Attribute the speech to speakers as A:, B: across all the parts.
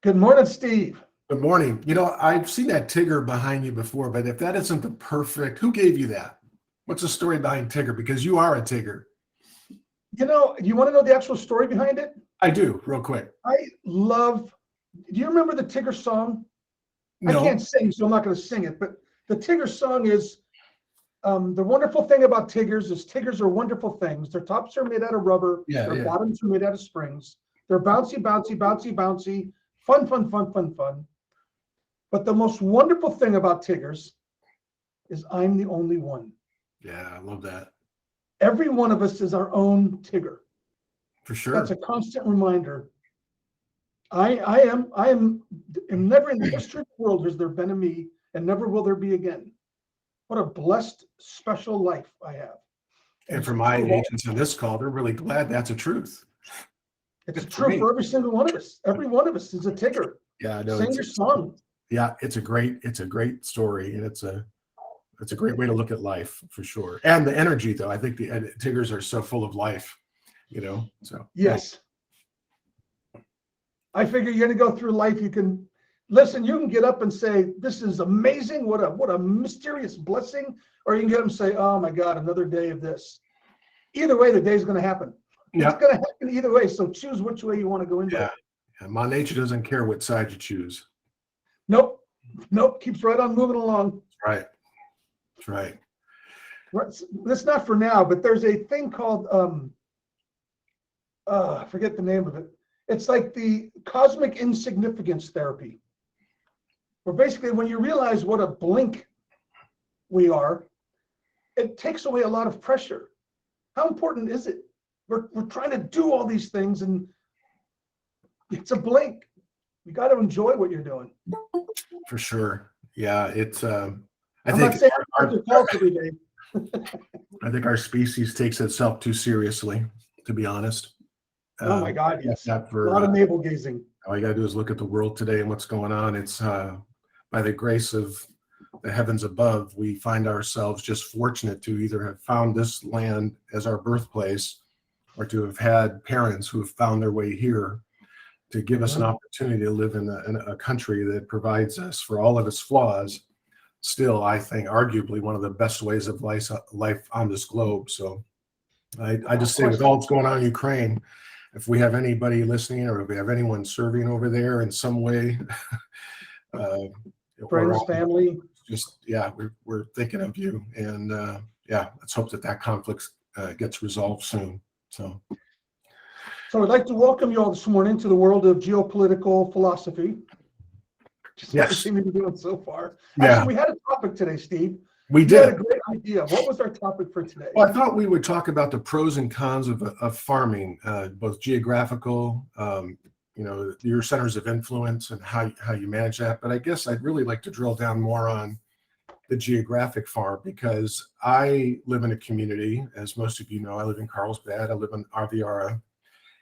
A: Good morning, Steve.
B: Good morning. I've seen that Tigger behind you before, but if that isn't the perfect, who gave you that? What's the story behind Tigger? Because you are a Tigger.
A: You want to know the actual story behind it?
B: I do, real quick.
A: Do you remember the Tigger song? I
B: No.
A: can't sing, so I'm not going to sing it, but the Tigger song is, the wonderful thing about Tiggers are wonderful things. Their tops are made out of rubber. Their bottoms are made out of springs. They're bouncy, bouncy, bouncy, bouncy. Fun, fun, fun, fun, fun. But the most wonderful thing about Tiggers is I'm the only one.
B: Yeah, I love that.
A: Every one of us is our own Tigger.
B: For sure.
A: That's a constant reminder. I am never in the history of the world has there been a me, and never will there be again. What a blessed, special life I have.
B: And for my agents in this call, they're really glad that's a truth.
A: It's true for every single one of us. Every one of us is a Tigger.
B: Yeah, I know.
A: Sing your song.
B: Yeah, it's a great story, and it's a great way to look at life for sure. And the energy, though, I think the Tiggers are so full of life, So
A: yes, I figure you're going to go through life. You can get up and say, "This is amazing. What a mysterious blessing," or you can get up and say, "Oh my God, another day of this." Either way, the day's going to happen.
B: Yeah.
A: It's going to happen either way. So choose which way you want to go into it.
B: Yeah, my nature doesn't care what side you choose.
A: Nope. Keeps right on moving along.
B: That's right.
A: That's not for now, but there's a thing called I forget the name of it. It's like the cosmic insignificance therapy, where basically when you realize what a blink we are, it takes away a lot of pressure. How important is it? We're trying to do all these things, and it's a blink. You got to enjoy what you're doing.
B: For sure. Yeah, it's.
A: I'm not saying every day.
B: I think our species takes itself too seriously, to be honest.
A: Oh my God, yes. A lot of navel gazing.
B: All you got to do is look at the world today and what's going on. It's by the grace of the heavens above, we find ourselves just fortunate to either have found this land as our birthplace or to have had parents who have found their way here to give us an opportunity to live in a country that provides us, for all of its flaws, still, I think, arguably one of the best ways of life on this globe. So I just say, with all that's going on in Ukraine, if we have anybody listening or if we have anyone serving over there in some way,
A: friends, family,
B: we're thinking of you. And let's hope that conflict gets resolved soon.
A: So I'd like to welcome you all this morning to the world of geopolitical philosophy. Just what we seem to be doing so far. Actually, we had a topic today, Steve.
B: We did.
A: You had a great idea. What was our topic for today?
B: Well, I thought we would talk about the pros and cons of farming, both geographical, your centers of influence and how you manage that. But I guess I'd really like to drill down more on the geographic farm, because I live in a community, as most of you know. I live in Carlsbad. I live in Aviara.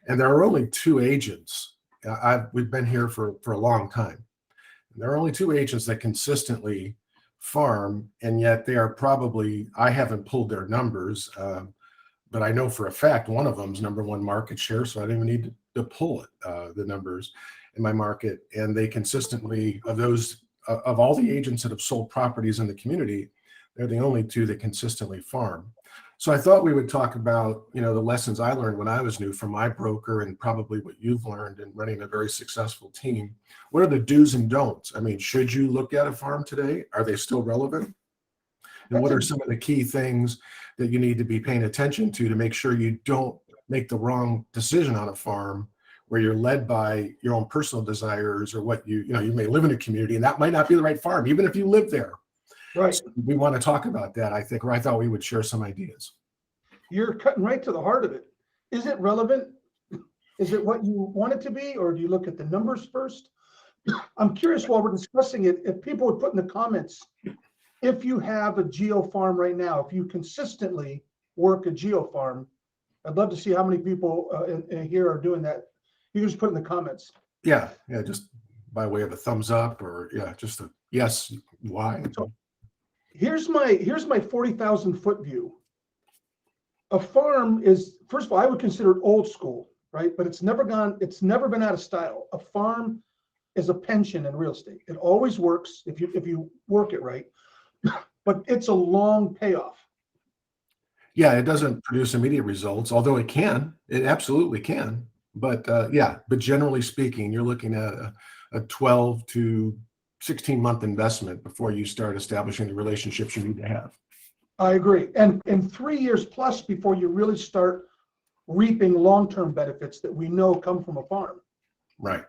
B: And there are only two agents. We've been here for a long time. And there are only two agents that consistently farm, and yet they are probably, I haven't pulled their numbers, but I know for a fact one of them's number one market share, so I don't even need to pull it, the numbers in my market. And they consistently, of all the agents that have sold properties in the community, they're the only two that consistently farm. So I thought we would talk about, the lessons I learned when I was new from my broker, and probably what you've learned in running a very successful team. What are the do's and don'ts? I mean, should you look at a farm today? Are they still relevant? And what are some of the key things that you need to be paying attention to make sure you don't make the wrong decision on a farm where you're led by your own personal desires, or what you may live in a community and that might not be the right farm, even if you live there.
A: Right.
B: So we want to talk about that, I think, or I thought we would share some ideas.
A: You're cutting right to the heart of it. Is it relevant? Is it what you want it to be, or do you look at the numbers first? I'm curious, while we're discussing it, if people would put in the comments, if you have a geo farm right now, if you consistently work a geo farm, I'd love to see how many people in here are doing that. You can just put in the comments.
B: Yeah, just by way of a thumbs up, or just a yes, why.
A: So here's my 40,000 foot view. A farm is, first of all, I would consider it old school, right? But it's never been out of style. A farm is a pension in real estate. It always works if you work it right, but it's a long payoff.
B: Yeah, it doesn't produce immediate results, although it can. It absolutely can. But yeah, but generally speaking, you're looking at a 12 to 16-month investment before you start establishing the relationships you need to have.
A: I agree. And 3 years plus before you really start reaping long-term benefits that we know come from a farm.
B: Right.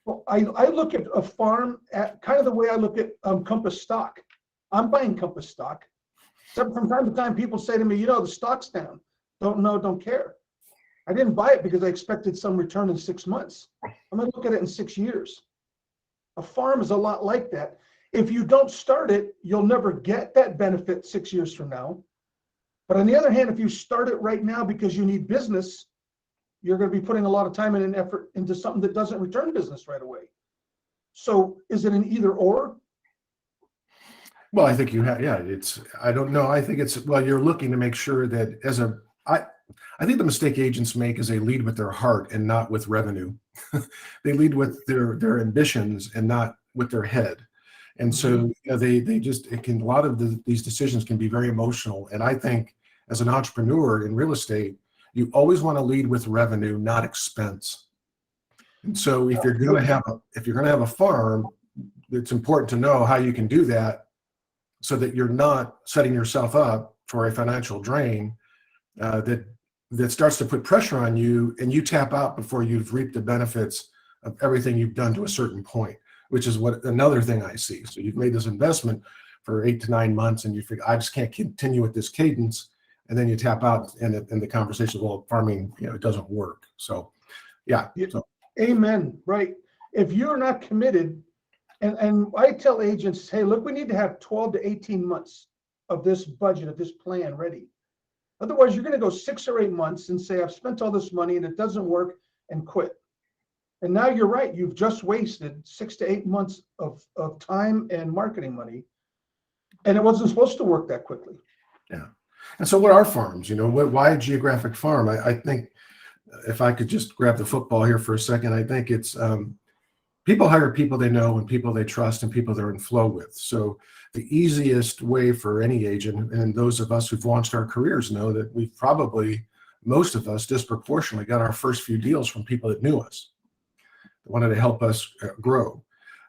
A: Well, I look at a farm at kind of the way I look at Compass stock. I'm buying Compass stock. From time to time, people say to me, the stock's down. Don't care. I didn't buy it because I expected some return in 6 months. I'm going to look at it in 6 years. A farm is a lot like that. If you don't start it, you'll never get that benefit 6 years from now. But on the other hand, if you start it right now because you need business, you're going to be putting a lot of time and effort into something that doesn't return business right away. So is it an either or?
B: Well, I think you have, yeah, I don't know. I think you're looking to make sure that I think the mistake agents make is they lead with their heart and not with revenue. They lead with their ambitions and not with their head. And so a lot of these decisions can be very emotional. And I think as an entrepreneur in real estate, you always want to lead with revenue, not expense. And so if you're going to have a farm, it's important to know how you can do that so that you're not setting yourself up for a financial drain that starts to put pressure on you, and you tap out before you've reaped the benefits of everything you've done to a certain point, which is another thing I see. So you've made this investment for 8 to 9 months and you figure, I just can't continue with this cadence. And then you tap out and the conversation, well, farming, it doesn't work. So yeah. So.
A: Amen. Right. If you're not committed, and I tell agents, hey, look, we need to have 12 to 18 months of this budget, of this plan ready. Otherwise, you're going to go 6 or 8 months and say, I've spent all this money and it doesn't work, and quit. And now you're right. You've just wasted 6 to 8 months of time and marketing money. And it wasn't supposed to work that quickly.
B: Yeah. And so what are farms? Why a geographic farm? I think if I could just grab the football here for a second, I think it's people hire people they know and people they trust and people they're in flow with. So the easiest way for any agent, and those of us who've launched our careers know that we've probably, most of us disproportionately got our first few deals from people that knew us, that wanted to help us grow.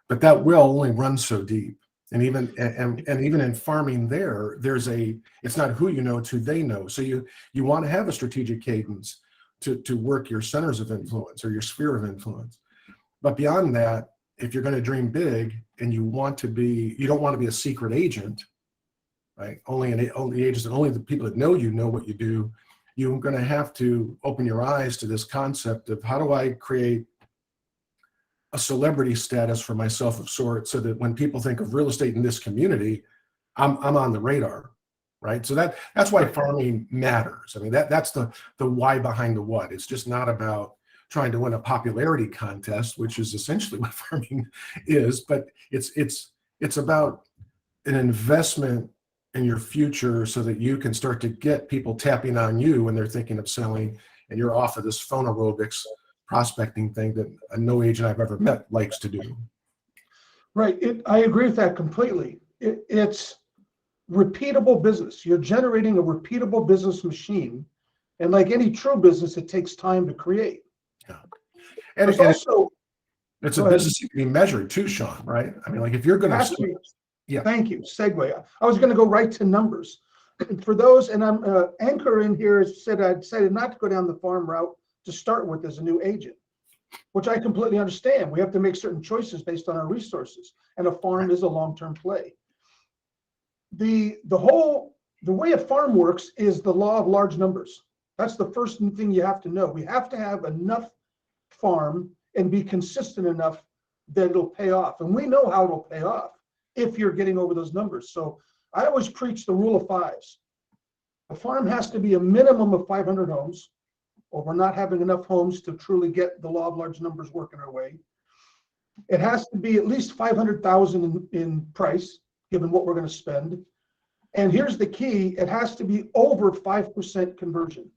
B: But that well only runs so deep. And even in farming it's not who you know, it's who they know. So you want to have a strategic cadence to work your centers of influence or your sphere of influence. But beyond that, if you're going to dream big and you don't want to be a secret agent, right? Only agents and only the people that know what you do, you're going to have to open your eyes to this concept of how do I create a celebrity status for myself of sorts so that when people think of real estate in this community, I'm on the radar, right? So that's why farming matters. I mean, that's the why behind the what. It's just not about trying to win a popularity contest, which is essentially what farming is, but it's about an investment in your future so that you can start to get people tapping on you when they're thinking of selling, and you're off of this phone aerobics prospecting thing that no agent I've ever met likes to do.
A: Right. I agree with that completely. It's repeatable business. You're generating a repeatable business machine. And like any true business, it takes time to create.
B: Yeah. And it's a business that can be measured too, Sean, right? I mean, like if you're going to, yeah.
A: Thank you. Segue. I was going to go right to numbers. For those, and I'm Anchor in here said I decided not to go down the farm route to start with as a new agent, which I completely understand. We have to make certain choices based on our resources, and a farm is a long-term play. The way a farm works is the law of large numbers. That's the first thing you have to know. We have to have enough farm and be consistent enough that it'll pay off. And we know how it'll pay off if you're getting over those numbers. So I always preach the rule of fives. A farm has to be a minimum of 500 homes, or we're not having enough homes to truly get the law of large numbers working our way. It has to be at least 500,000 in price, given what we're going to spend. And here's the key: it has to be over 5% conversion,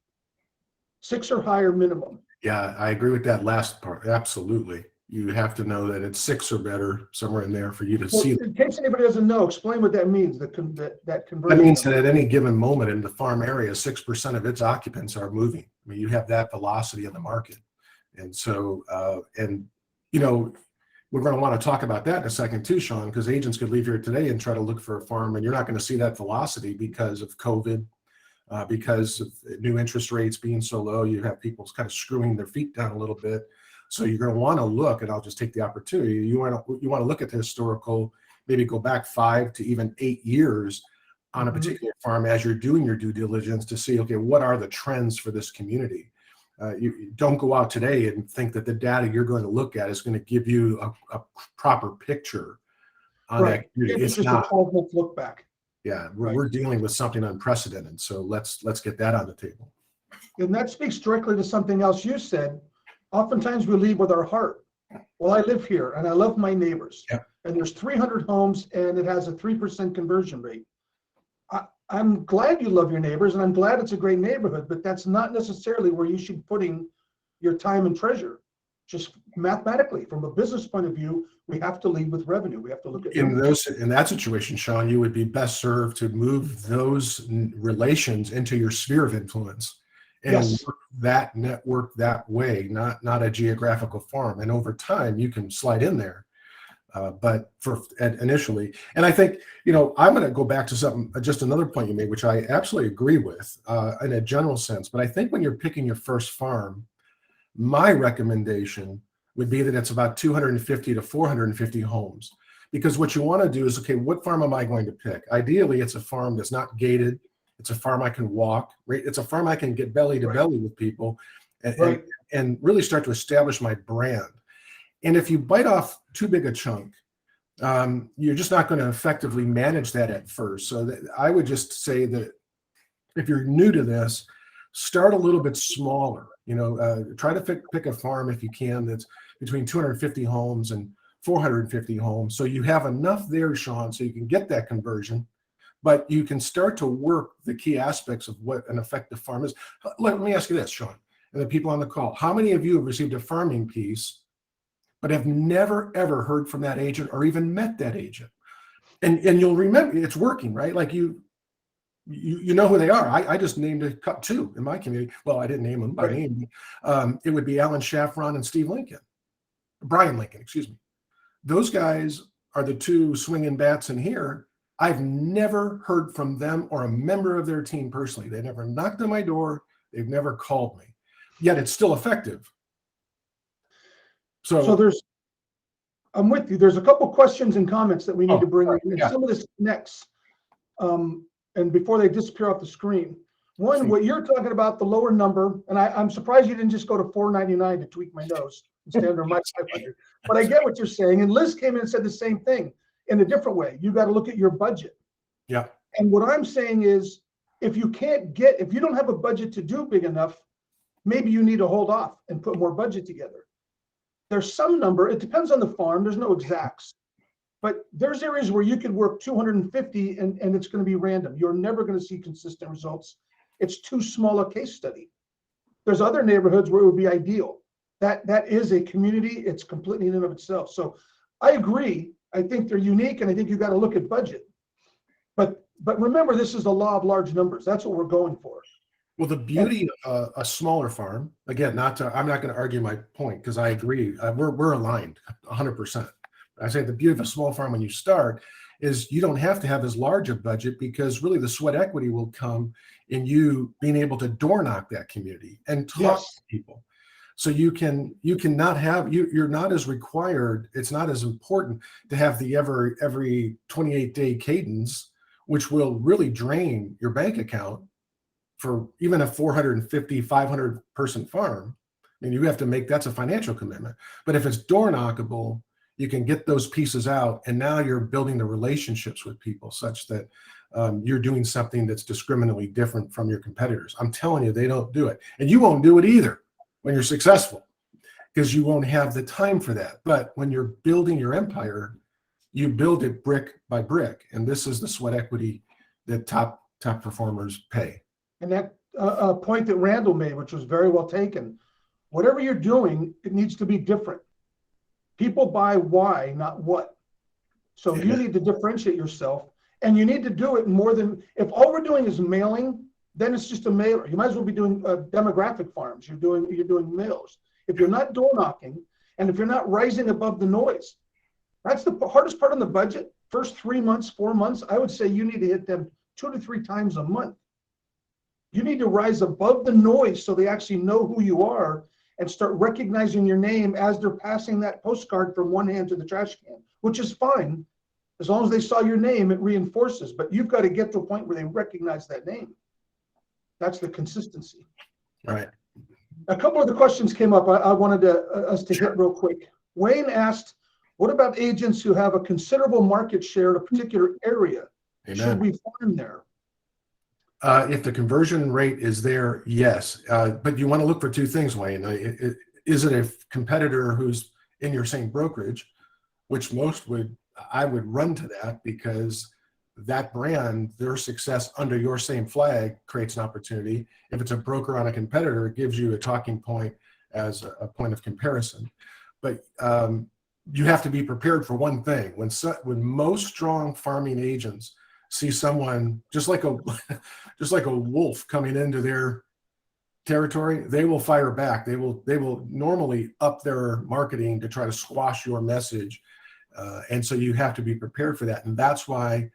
A: 6 or higher minimum.
B: Yeah, I agree with that last part. Absolutely. you have to know that it's 6 or better, somewhere in there for you to
A: Well,
B: see.
A: in case anybody doesn't know, explain what that means, that
B: That
A: conversion
B: means
A: number.
B: that at any given moment in the farm area, 6% of its occupants are moving. I mean, you have that velocity in the market. And so, you know, we're going to want to talk about that in a second too, Sean, because agents could leave here today and try to look for a farm, and you're not going to see that velocity because of COVID, because of new interest rates being so low. You have people kind of screwing their feet down a little bit. So you're going to want to look, and I'll just take the opportunity. You want to look at the historical, maybe go back 5 to even 8 years on a particular farm as you're doing your due diligence to see, okay, what are the trends for this community? You don't go out today and think that the data you're going to look at is going to give you a proper picture on that community.
A: It's
B: It's
A: just
B: not.
A: a 12-month look back.
B: Yeah, we're dealing with something unprecedented. So let's get that on the table.
A: And that speaks directly to something else you said. Oftentimes we lead with our heart. Well, I live here and I love my neighbors.
B: Yep.
A: And there's 300 homes and it has a 3% conversion rate. I'm glad you love your neighbors and I'm glad it's a great neighborhood, but that's not necessarily where you should be putting your time and treasure. Just mathematically, from a business point of view, we have to lead with revenue. We have to look at
B: in that situation, Sean, you would be best served to move those relations into your sphere of influence and work that network that way, not a geographical farm. And over time, you can slide in there. But initially, and I think, I'm going to go back to just another point you made, which I absolutely agree with in a general sense. But I think when you're picking your first farm, my recommendation would be that it's about 250 to 450 homes. Because what you want to do is, okay, what farm am I going to pick? Ideally, it's a farm that's not gated. It's a farm I can walk. Right? It's a farm I can get belly to belly with people and really start to establish my brand. And if you bite off too big a chunk, you're just not going to effectively manage that at first. So I would just say that if you're new to this, start a little bit smaller. Try to pick a farm if you can that's between 250 homes and 450 homes. So you have enough there, Sean, so you can get that conversion, but you can start to work the key aspects of what an effective farm is. Let me ask you this, Sean, and the people on the call. How many of you have received a farming piece but have never, ever heard from that agent or even met that agent? And you'll remember it's working, right? Like you know who they are. I just named a couple 2 in my community. Well, I didn't name them by name. It would be Alan Shaffron and Brian Lincoln, excuse me. Those guys are the 2 swinging bats in here. I've never heard from them or a member of their team personally. They never knocked on my door. They've never called me. Yet it's still effective. So
A: I'm with you. There's a couple questions and comments that we need to bring in. And some of this next, and before they disappear off the screen. One, what you're talking about, the lower number, and I'm surprised you didn't just go to $499 to tweak my nose and stand under my 500. But I get what you're saying. And Liz came in and said the same thing in a different way. You got to look at your budget.
B: Yeah.
A: And what I'm saying is, if you don't have a budget to do big enough, maybe you need to hold off and put more budget together. There's some number, it depends on the farm, there's no exacts, but there's areas where you could work 250 and it's going to be random. You're never going to see consistent results. It's too small a case study. There's other neighborhoods where it would be ideal. That is a community, it's completely in and of itself. So I agree. I think they're unique and I think you got to look at budget. But remember, this is the law of large numbers. That's what we're going for.
B: Well, the beauty of a smaller farm, again, I'm not going to argue my point because I agree. We're aligned 100%. I say the beauty of a small farm when you start is you don't have to have as large a budget because really the sweat equity will come in you being able to door knock that community and talk to people. So you're not as required. It's not as important to have the every 28-day cadence, which will really drain your bank account. For even a 450, 500 person farm, I mean, you have to that's a financial commitment. But if it's door knockable, you can get those pieces out. And now you're building the relationships with people such that you're doing something that's discriminatingly different from your competitors. I'm telling you, they don't do it. And you won't do it either when you're successful because you won't have the time for that. But when you're building your empire, you build it brick by brick. And this is the sweat equity that top performers pay.
A: And that point that Randall made, which was very well taken, whatever you're doing, it needs to be different. People buy why, not what. So you need to differentiate yourself, and you need to do it more than, if all we're doing is mailing, then it's just a mailer. You might as well be doing demographic farms. You're doing mails. If you're not door knocking, and if you're not rising above the noise, that's the hardest part on the budget. First 3 months, 4 months, I would say you need to hit them 2 to 3 times a month. You need to rise above the noise so they actually know who you are and start recognizing your name as they're passing that postcard from one hand to the trash can, which is fine. As long as they saw your name, it reinforces, but you've got to get to a point where they recognize that name. That's the consistency.
B: Right.
A: A couple of the questions came up I wanted us to hit real quick. Wayne asked, what about agents who have a considerable market share in a particular area?
B: Amen.
A: Should we farm there?
B: If the conversion rate is there, yes. But you want to look for 2 things, Wayne. Is it a competitor who's in your same brokerage, which I would run to that, because that brand, their success under your same flag creates an opportunity. If it's a broker on a competitor, it gives you a talking point as a point of comparison. But you have to be prepared for one thing. When most strong farming agents see someone just like a wolf coming into their territory, they will fire back. They will normally up their marketing to try to squash your message, and so you have to be prepared for that. And that's why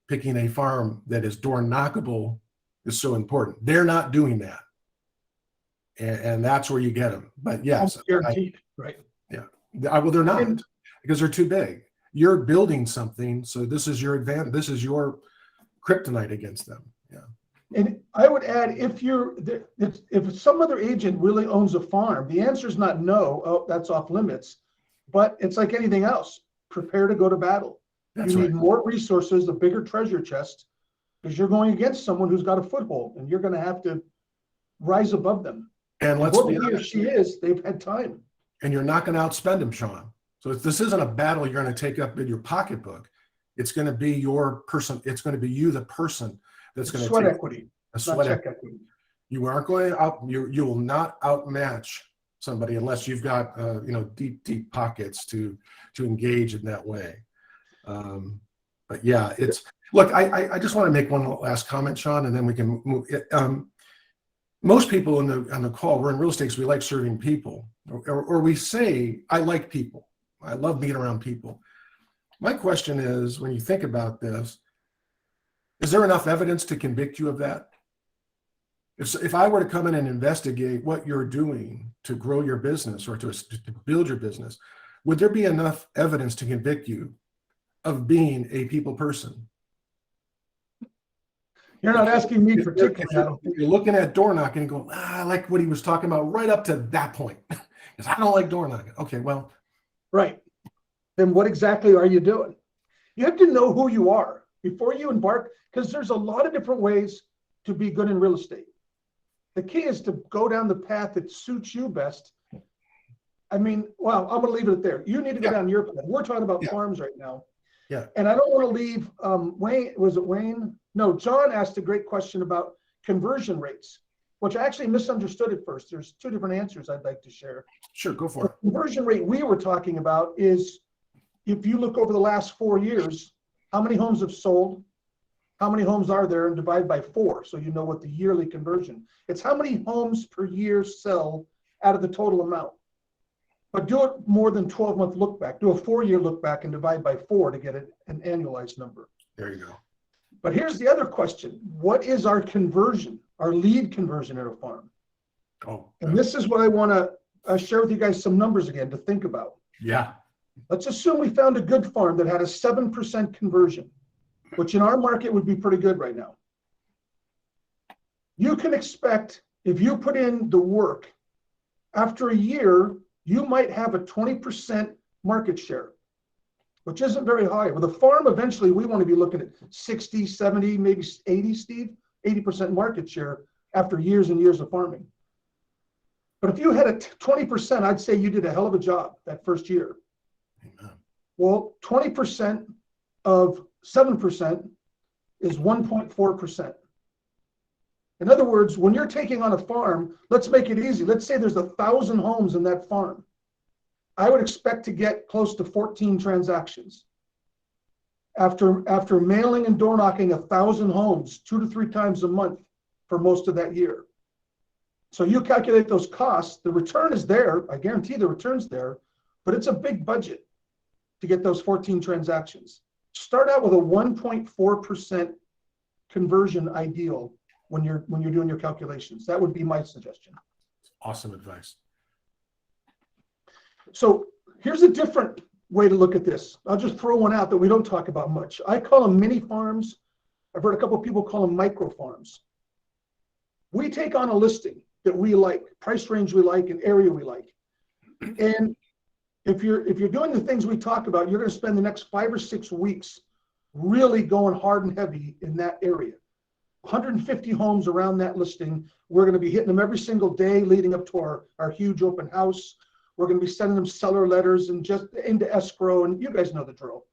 B: picking a farm that is door knockable is so important. They're not doing that, and that's where you get them. But yes,
A: Guaranteed, right?
B: Yeah. Well, they're not, because they're too big. You're building something, so this is your advantage. This is your kryptonite against them. Yeah.
A: And I would add, if some other agent really owns a farm, the answer is not no. Oh, that's off limits. But it's like anything else. Prepare to go to battle. You need more resources, a bigger treasure chest, because you're going against someone who's got a foothold, and you're going to have to rise above them.
B: And let's be honest,
A: he or she is, they've had time.
B: And you're not going to outspend them, Sean. So if this isn't a battle you're going to take up in your pocketbook, it's going to be your person. It's going to be you, the person, that's going to
A: sweat equity.
B: A sweat equity. You aren't going out. You will not outmatch somebody unless you've got deep pockets to engage in that way. But yeah, look. I just want to make one last comment, Sean, and then we can move. Most people on the call, we're in real estate, so we like serving people, or we say, I like people. I love being around people. My question is, when you think about this, is there enough evidence to convict you of that? If I were to come in and investigate what you're doing to grow your business or to build your business, would there be enough evidence to convict you of being a people person?
A: You're not asking me particularly.
B: You're looking at door knocking and go, I like what he was talking about right up to that point, because I don't like door knocking. Okay, well.
A: Right. Then what exactly are you doing? You have to know who you are before you embark, because there's a lot of different ways to be good in real estate. The key is to go down the path that suits you best. I mean, well, I'm going to leave it there. You need to go down your path. We're talking about farms right now.
B: Yeah.
A: And I don't want to leave Wayne. Was it Wayne? No, John asked a great question about conversion rates, which I actually misunderstood at first. There's 2 different answers I'd like to share.
B: Sure, go for it.
A: The conversion rate we were talking about is, if you look over the last 4 years, how many homes have sold, how many homes are there, and divide by 4, so you know what the yearly conversion. It's how many homes per year sell out of the total amount. But do it more than 12-month look back. Do a 4-year look back and divide by 4 to get an annualized number.
B: There you go.
A: But here's the other question. What is our conversion, our lead conversion at a farm? And this is what I want to share with you guys some numbers again to think about.
B: Yeah.
A: Let's assume we found a good farm that had a 7% conversion, which in our market would be pretty good right now. You can expect, if you put in the work, after a year, you might have a 20% market share, which isn't very high. With a farm, eventually we want to be looking at 60, 70, maybe 80, Steve, 80% market share after years and years of farming. But if you had a 20%, I'd say you did a hell of a job that first year.
B: Amen.
A: Well, 20% of 7% is 1.4%. In other words, when you're taking on a farm, let's make it easy. Let's say there's 1,000 homes in that farm. I would expect to get close to 14 transactions. After mailing and door knocking 1,000 homes 2 to 3 times a month for most of that year. So you calculate those costs, the return is there. I guarantee the return's there, but it's a big budget to get those 14 transactions. Start out with a 1.4% conversion ideal when you're doing your calculations. That would be my suggestion.
B: Awesome advice.
A: So here's a different way to look at this. I'll just throw one out that we don't talk about much. I call them mini farms. I've heard a couple of people call them micro farms. We take on a listing that we like, price range we like, and area we like. And if you're doing the things we talk about, you're going to spend the next 5 or 6 weeks really going hard and heavy in that area. 150 homes around that listing. We're going to be hitting them every single day leading up to our huge open house. We're going to be sending them seller letters and just into escrow, and you guys know the drill.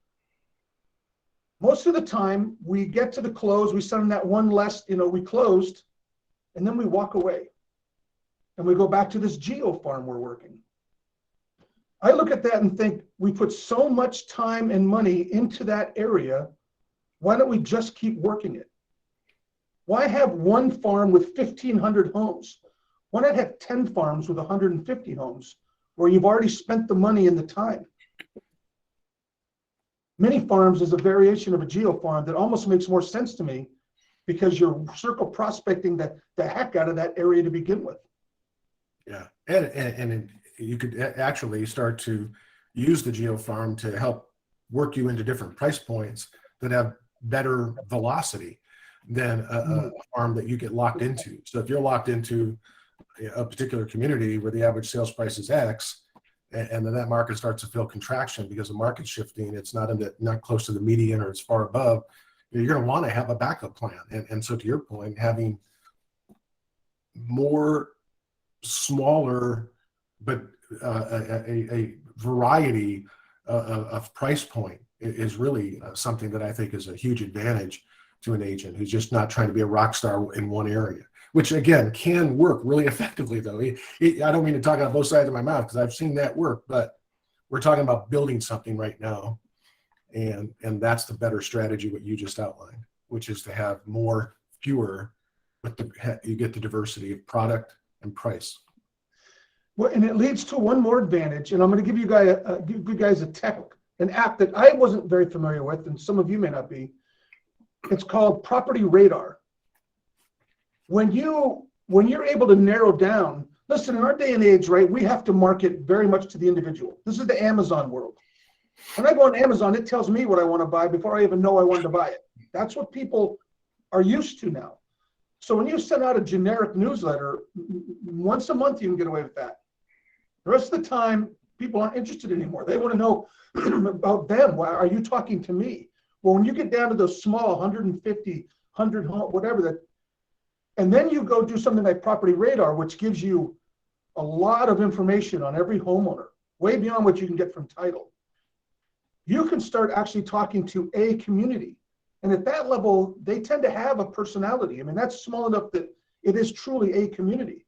A: Most of the time, we get to the close, we send them that one less, we closed, and then we walk away. And we go back to this geo farm we're working. I look at that and think, we put so much time and money into that area, why don't we just keep working it? Why have one farm with 1,500 homes? Why not have 10 farms with 150 homes where you've already spent the money and the time? Mini farms is a variation of a geo farm that almost makes more sense to me because you're circle prospecting the heck out of that area to begin with.
B: Yeah, and you could actually start to use the geo farm to help work you into different price points that have better velocity than a farm that you get locked into. So if you're locked into a particular community where the average sales price is X, and then that market starts to feel contraction because the market's shifting, it's not close to the median or it's far above, you're going to want to have a backup plan. And so to your point, having more smaller, but a variety of price point is really something that I think is a huge advantage to an agent who's just not trying to be a rock star in one area, which again can work really effectively though. I don't mean to talk out both sides of my mouth because I've seen that work, but we're talking about building something right now. And that's the better strategy, what you just outlined, which is to have fewer, but you get the diversity of product and price.
A: Well, and it leads to one more advantage, and I'm going to give you guys an app that I wasn't very familiar with, and some of you may not be. It's called Property Radar. When you're able to narrow down, listen, in our day and age, right, we have to market very much to the individual. This is the Amazon world. When I go on Amazon, it tells me what I want to buy before I even know I wanted to buy it. That's what people are used to now. So when you send out a generic newsletter, once a month you can get away with that. The rest of the time, people aren't interested anymore. They want to know about them. Why are you talking to me? Well, when you get down to those small 150, 100, whatever that, and then you go do something like Property Radar, which gives you a lot of information on every homeowner, way beyond what you can get from title. You can start actually talking to a community. And at that level, they tend to have a personality. I mean, that's small enough that it is truly a community.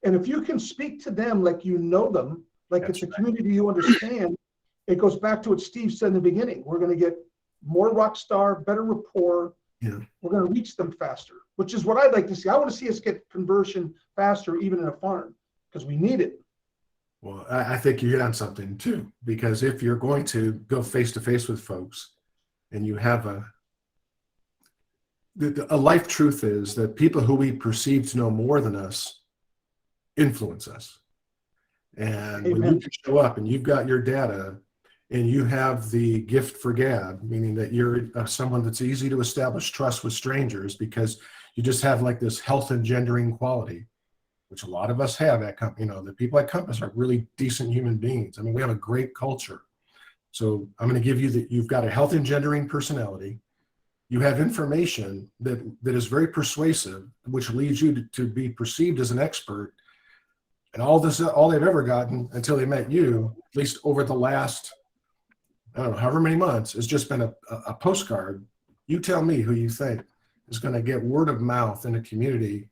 A: And if you can speak to them like you know them, like it's a community you understand, it goes back to what Steve said in the beginning. We're going to get more rock star, better rapport.
B: Yeah.
A: We're going to reach them faster, which is what I'd like to see. I want to see us get conversion faster, even in a farm, because we need it.
B: Well, I think you hit on something too, because if you're going to go face to face with folks and you have a life truth is that people who we perceive to know more than us influence us. And
A: Amen.
B: when you can show up and you've got your data and you have the gift for gab, meaning that you're someone that's easy to establish trust with strangers because you just have like this health engendering quality, which a lot of us have at the people at Compass are really decent human beings. I mean, we have a great culture. So I'm going to give you that you've got a health engendering personality. You have information that is very persuasive, which leads you to be perceived as an expert. And all they've ever gotten until they met you, at least over the last, I don't know, however many months, has just been a postcard. You tell me who you think is going to get word of mouth in a community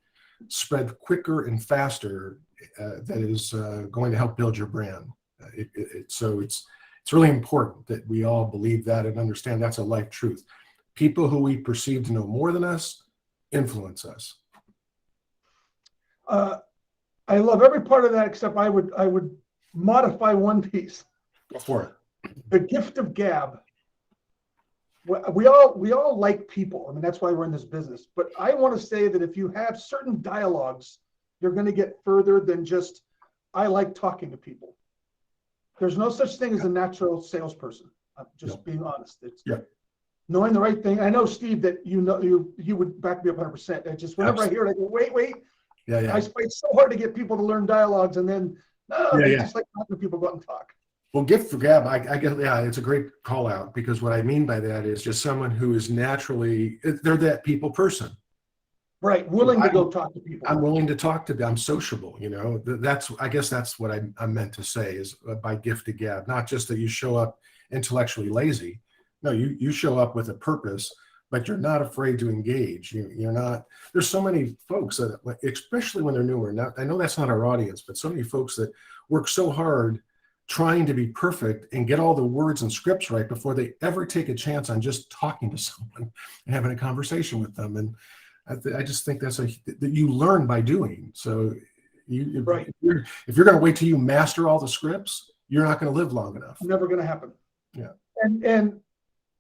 B: spread quicker and faster that is going to help build your brand. So it's really important that we all believe that and understand that's a life truth. People who we perceive to know more than us influence us.
A: I love every part of that, except I would modify one piece.
B: Go for it.
A: The gift of gab. We all like people. I mean, that's why we're in this business. But I want to say that if you have certain dialogues, you're going to get further than just, I like talking to people. There's no such thing as a natural salesperson. I'm just being honest. It's knowing the right thing. I know, Steve, that you would back me up 100%. I just, whenever I hear it, I go, wait. I fight so hard to get people to learn dialogues, and then they just like talking to people, go out and talk.
B: Well, gift for gab, I guess, it's a great call out, because what I mean by that is just someone who is naturally, they're that people person.
A: Right, willing to go talk to people.
B: I'm willing to talk to them. I'm sociable, I guess that's what I meant to say is by gift of gab, not just that you show up intellectually lazy. No, you show up with a purpose, but you're not afraid to engage. You're not, there's so many folks that, especially when they're newer, now, I know that's not our audience, but so many folks that work so hard trying to be perfect and get all the words and scripts right before they ever take a chance on just talking to someone and having a conversation with them. And I just think that you learn by doing. So if you're going to wait till you master all the scripts, you're not going to live long enough.
A: Never going to happen.
B: Yeah.
A: And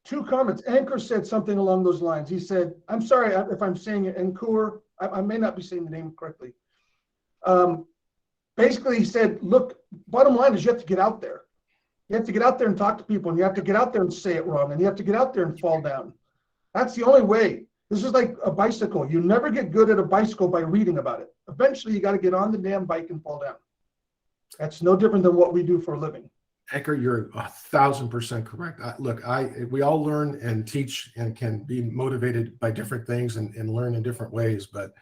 A: two comments. Anchor said something along those lines. He said, I'm sorry if I'm saying it, Ankur, I may not be saying the name correctly. Basically, he said, look, bottom line is you have to get out there. You have to get out there and talk to people, and you have to get out there and say it wrong, and you have to get out there and fall down. That's the only way. This is like a bicycle. You never get good at a bicycle by reading about it. Eventually, you got to get on the damn bike and fall down. That's no different than what we do for a living.
B: Anchor, you're 1,000% correct. We all learn and teach and can be motivated by different things and learn in different ways. But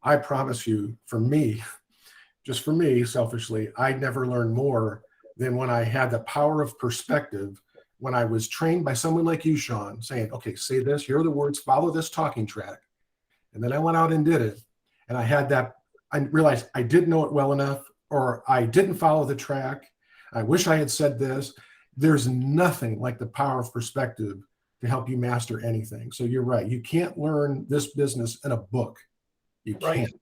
B: I promise you, just for me, selfishly, I never learned more than when I had the power of perspective, when I was trained by someone like you, Sean, saying, okay, say this, here are the words, follow this talking track. And then I went out and did it. And I realized I didn't know it well enough, or I didn't follow the track. I wish I had said this. There's nothing like the power of perspective to help you master anything. So you're right. You can't learn this business in a book. You can't.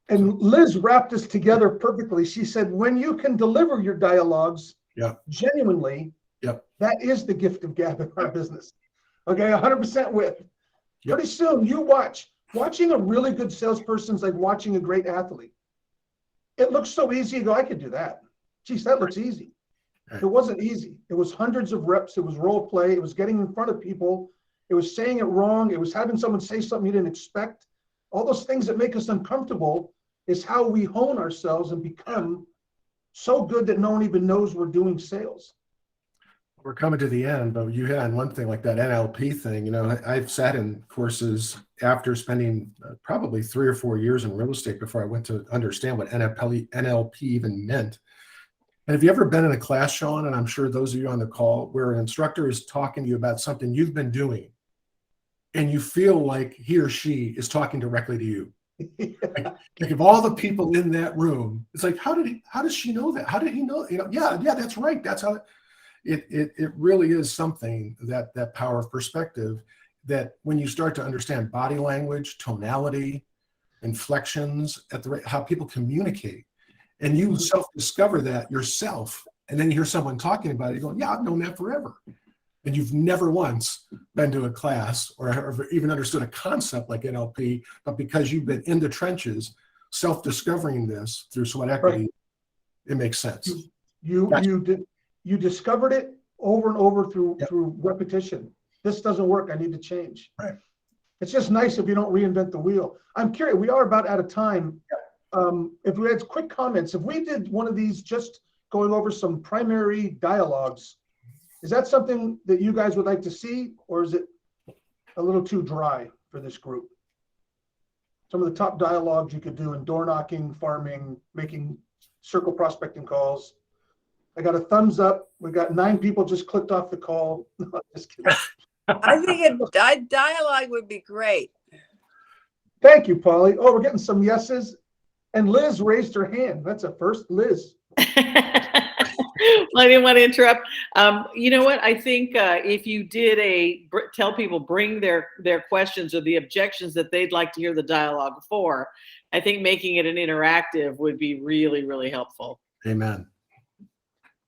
A: And Liz wrapped this together perfectly. She said, when you can deliver your dialogues genuinely, that is the gift of gab in our business. Okay, 100% with. Pretty soon you watching a really good salesperson is like watching a great athlete. It looks so easy. You go, I could do that. Geez, that looks easy. It wasn't easy. It was hundreds of reps. It was role play. It was getting in front of people. It was saying it wrong. It was having someone say something you didn't expect. All those things that make us uncomfortable is how we hone ourselves and become so good that no one even knows we're doing sales.
B: We're coming to the end, but you hit on one thing like that NLP thing. I've sat in courses after spending probably 3 or 4 years in real estate before I went to understand what NLP even meant. And have you ever been in a class, Sean, and I'm sure those of you on the call, where an instructor is talking to you about something you've been doing, and you feel like he or she is talking directly to you? Like of all the people in that room, it's like, how does she know that? How did he know? Yeah, that's right. That's how it really is something, that power of perspective, that when you start to understand body language, tonality, inflections, how people communicate, and you self-discover that yourself, and then you hear someone talking about it, you're going, yeah, I've known that forever. And you've never once been to a class or even understood a concept like NLP, but because you've been in the trenches, self-discovering this through sweat equity, it makes sense.
A: You discovered it over and over through repetition. This doesn't work. I need to change.
B: Right.
A: It's just nice if you don't reinvent the wheel. I'm curious. We are about out of time. If we had quick comments, if we did one of these just going over some primary dialogues, is that something that you guys would like to see, or is it a little too dry for this group? Some of the top dialogues you could do in door knocking, farming, making circle prospecting calls. I got a thumbs up. We got 9 people just clicked off the call. No, just kidding.
C: I think a dialogue would be great.
A: Thank you, Polly. Oh, we're getting some yeses. And Liz raised her hand. That's a first. Liz
D: Well, I didn't want to interrupt. You know what? I think if you did tell people bring their questions or the objections that they'd like to hear the dialogue for, I think making it an interactive would be really, really helpful.
B: Amen.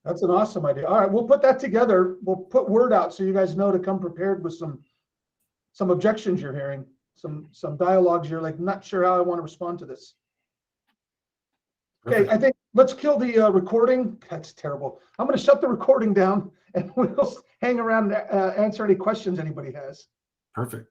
A: That's an awesome idea. All right, we'll put that together. We'll put word out so you guys know to come prepared with some objections you're hearing, some dialogues you're like, not sure how I want to respond to this. Okay,
B: Perfect.
A: I think let's kill the recording. That's terrible. I'm going to shut the recording down and we'll hang around and answer any questions anybody has.
B: Perfect.